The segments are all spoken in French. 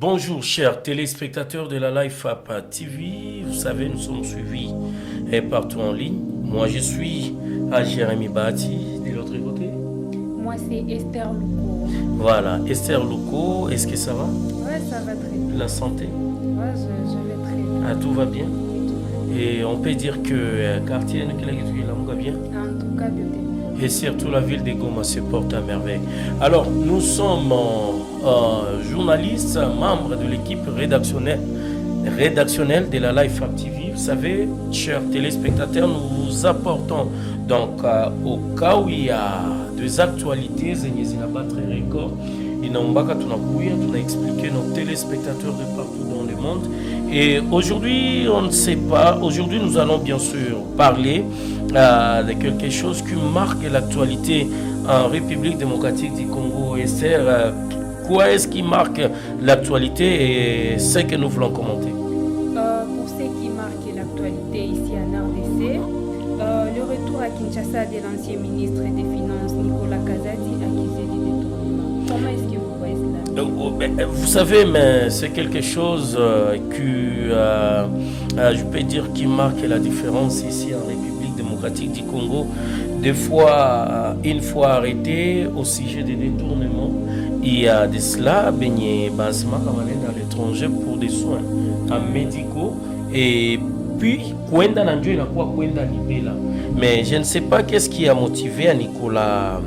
Bonjour chers téléspectateurs de la LifeUp TV, vous savez nous sommes suivis partout en ligne. Moi je suis à Jérémy Bati, de l'autre côté. Moi c'est Esther Louko. Voilà, Esther Louko, est-ce que ça va? Ouais, ça va très bien. La santé? Ouais, je vais très bien. Ah, tout va bien? Oui, tout va bien. Et on peut dire que quartier nous va bien? En tout cas, bien. Et surtout la ville de Goma se porte à merveille. Alors, nous sommes journalistes, membres de l'équipe rédactionnelle de la LifeUp TV. Vous savez, chers téléspectateurs, nous vous apportons donc au cas où il y a des actualités, très record, on a expliqué nos téléspectateurs de partout dans le monde. Et aujourd'hui, on ne sait pas. Aujourd'hui, nous allons bien sûr parler de quelque chose qui marque l'actualité en République démocratique du Congo. Esther, quoi est-ce qui marque l'actualité et ce que nous voulons commenter? Pour ce qui marque l'actualité ici en RDC, le retour à Kinshasa de l'ancien ministre des Finances Nicolas Kazadi accusé de détournement. Comment est-ce que vous voyez cela? Vous savez, mais c'est quelque chose je peux dire, qui marque la différence ici en République démocratique du Congo. Des fois, une fois arrêté au sujet des détournements, il y a de cela, baigné basement dans l'étranger pour des soins médicaux. Et puis, mais je ne sais pas qu'est-ce qui a motivé à Nicolas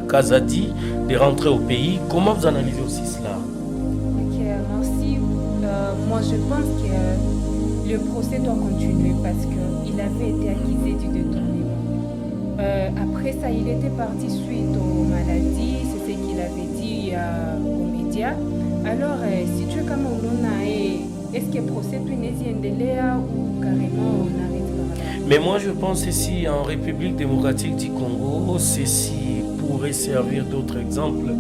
Kazadi de rentrer au pays. Comment vous analysez aussi cela? Ok, merci. Moi, je pense que le procès doit continuer parce qu'il avait été accusé du détournement. Après ça, il était parti suite aux maladies, c'est ce qu'il avait dit aux médias. Alors, si tu es comme est-ce que le procès est ou carrément on arrête par là? Mais moi, je pense ici en République démocratique du Congo, ceci pourrait servir d'autres exemples.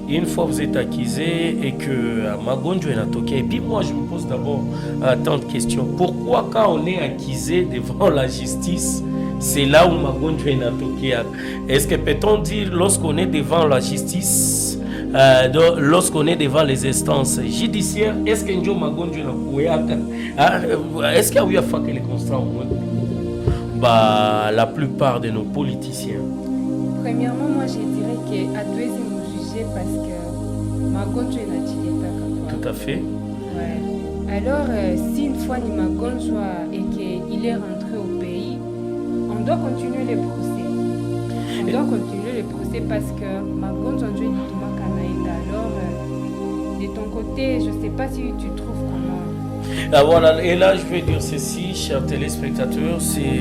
Une fois vous êtes accusé et que Magonjo est toqué, et puis moi je me pose d'abord tant de questions. Pourquoi quand on est accusé devant la justice, c'est là où Magonjo est toqué? Est-ce que peut-on dire lorsqu'on est devant la justice, lorsqu'on est devant les instances judiciaires, est-ce que Njo Magonjo est-ce qu'il y a eu les constats au moins? La plupart de nos politiciens. Premièrement, moi je dirais qu'à deuxième juger parce que Magonjo est natilé. Tout à fait. Ouais. Alors, si une fois ni Magonjo et qu'il est rentré au pays, on doit continuer les procès. On doit continuer les procès parce que Magonjo est Kanaïda. Alors, de ton côté, je ne sais pas si tu trouves comment. Voilà, et là je vais dire ceci, chers téléspectateurs, c'est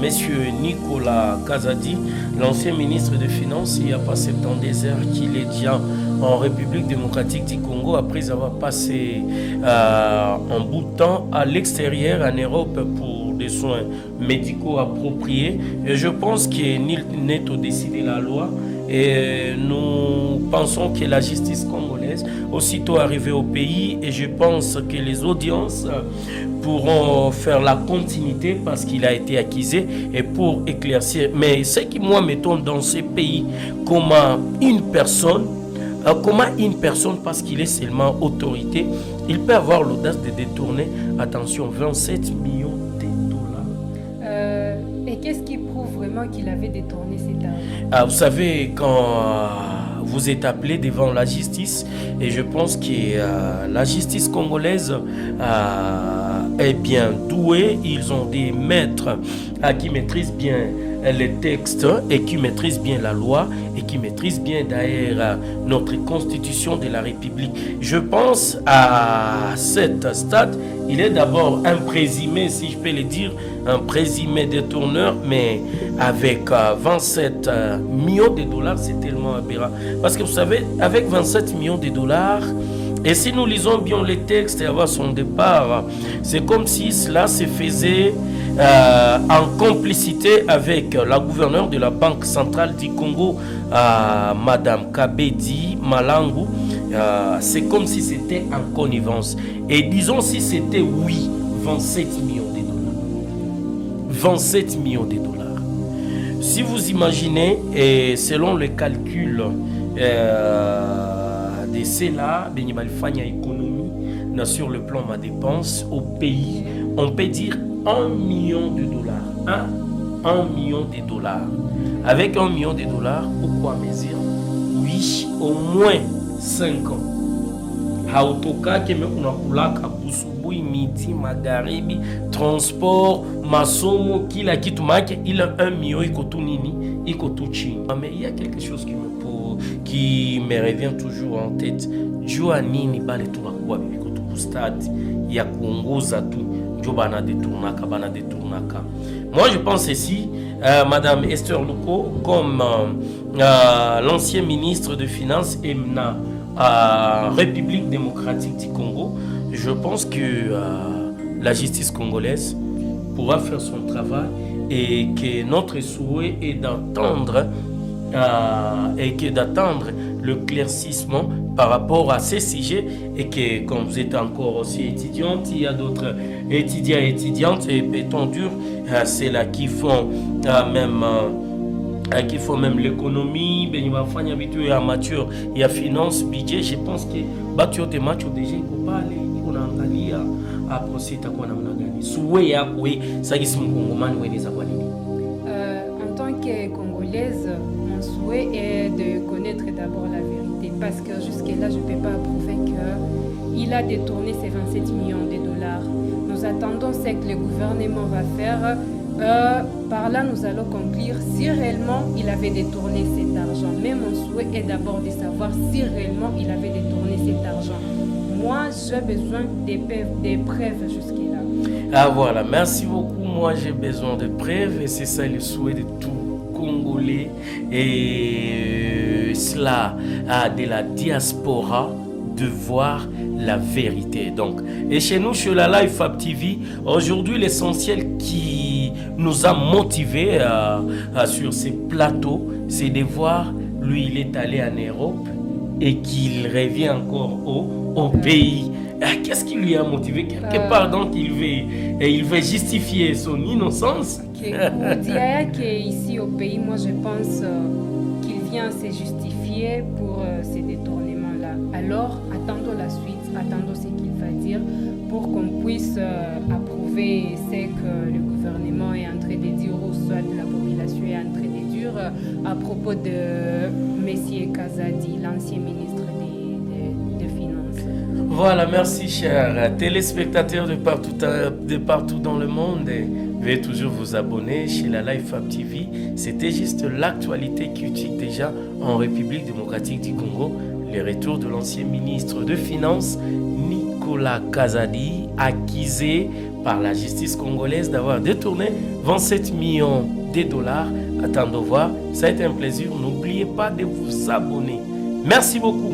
monsieur Nicolas Kazadi, l'ancien ministre des Finances, il n'y a pas 70 heures qu'il est déjà en République démocratique du Congo après avoir passé un bout de temps à l'extérieur en Europe pour des soins médicaux appropriés. Et je pense qu'il n'est au décider la loi. Et nous pensons que la justice congolaise aussitôt arrivée au pays, et je pense que les audiences pourront faire la continuité parce qu'il a été accusé et pour éclaircir. Mais ce qui moi m'étonne dans ces pays, comment une personne parce qu'il est seulement autorité, il peut avoir l'audace de détourner, attention, 27 millions de dollars. Et qu'est-ce qui prouve vraiment qu'il avait détourné cet argent? Vous savez, quand vous êtes appelé devant la justice, et je pense que la justice congolaise est bien douée, ils ont des maîtres qui maîtrisent bien les textes et qui maîtrisent bien la loi et qui maîtrisent bien d'ailleurs notre constitution de la République. Je pense à cet stade, il est d'abord un présumé, si je peux le dire, un présumé détourneur, mais avec 27 millions de dollars, c'est tellement aberrant. Parce que vous savez, avec 27 millions de dollars, et si nous lisons bien les textes avant son départ, c'est comme si cela se faisait en complicité avec la gouverneure de la Banque centrale du Congo, Madame Kabedi Malangu. C'est comme si c'était en connivence. Et disons si c'était, oui, 27 millions de dollars. 27 millions de dollars. Si vous imaginez, et selon le calcul de cela, il y a économie sur le plan de ma dépense au pays, on peut dire $1 million. 1 million de dollars. Avec $1 million, pourquoi me dire? Oui, au moins 5 ans. Hautoka keme unakulaka asubuhi, midi, magharibi, transport, masomo, kila kitu make, il a $1 million, iko tu nini, iko tu chini. Mais il y a quelque chose qui me revient toujours en tête. Jua nini bale tunakuwa bibi kutu stade ya kuongoza tu ndio bana détournaka. Moi je pense ici Madame Esther Luko comme l'ancien ministre de Finances et République démocratique du Congo, je pense que la justice congolaise pourra faire son travail et que notre souhait est d'attendre le claircissement par rapport à ces sujets et que comme vous êtes encore aussi étudiante, il y a d'autres étudiants et étudiantes et peut-on dire c'est là qui font même l'économie, ben il va faire habitué à mature, il y a finance, budget. Je pense que batu yote macho déjà iko pale, iko naangalia procès itakuwa namna gani. Souhait yako wewe sasa kisi mkongomani weneza kwa nini? En tant que congolaise, mon souhait est de connaître d'abord la vérité parce que jusque-là je ne peux pas prouver qu'il a détourné ces 27 millions de dollars. Nous attendons ce que le gouvernement va faire. Par là, nous allons conclure si réellement il avait détourné cet argent. Mais mon souhait est d'abord de savoir si réellement il avait détourné cet argent. Moi, j'ai besoin des preuves jusque-là. Ah voilà, merci beaucoup. Moi, j'ai besoin de preuves et c'est ça le souhait de tout Congolais et cela de la diaspora de voir la vérité. Donc, et chez nous, sur la Life Fab TV, aujourd'hui, l'essentiel qui nous a motivés sur ces plateaux, c'est de voir, lui, il est allé en Europe et qu'il revient encore au pays. Qu'est-ce qui lui a motivé? Quelque part, donc, il veut justifier son innocence. Ici au pays, moi, je pense qu'il vient se justifier pour ces détournements-là. Alors, attendons la suite, attendons ce qu'il va dire pour qu'on puisse approuver ce que le gouvernement est en train de dire ou soit la population est en train de dire à propos de M. Kazadi, l'ancien ministre des Finances. Voilà, merci chers téléspectateurs de partout dans le monde. Veuillez toujours vous abonner chez la Life Fab TV. C'était juste l'actualité cultique déjà en République démocratique du Congo. Le retour de l'ancien ministre de Finances, Nicolas Kazadi, accusé par la justice congolaise d'avoir détourné 27 millions de dollars. Attendons voir. Ça a été un plaisir. N'oubliez pas de vous abonner. Merci beaucoup.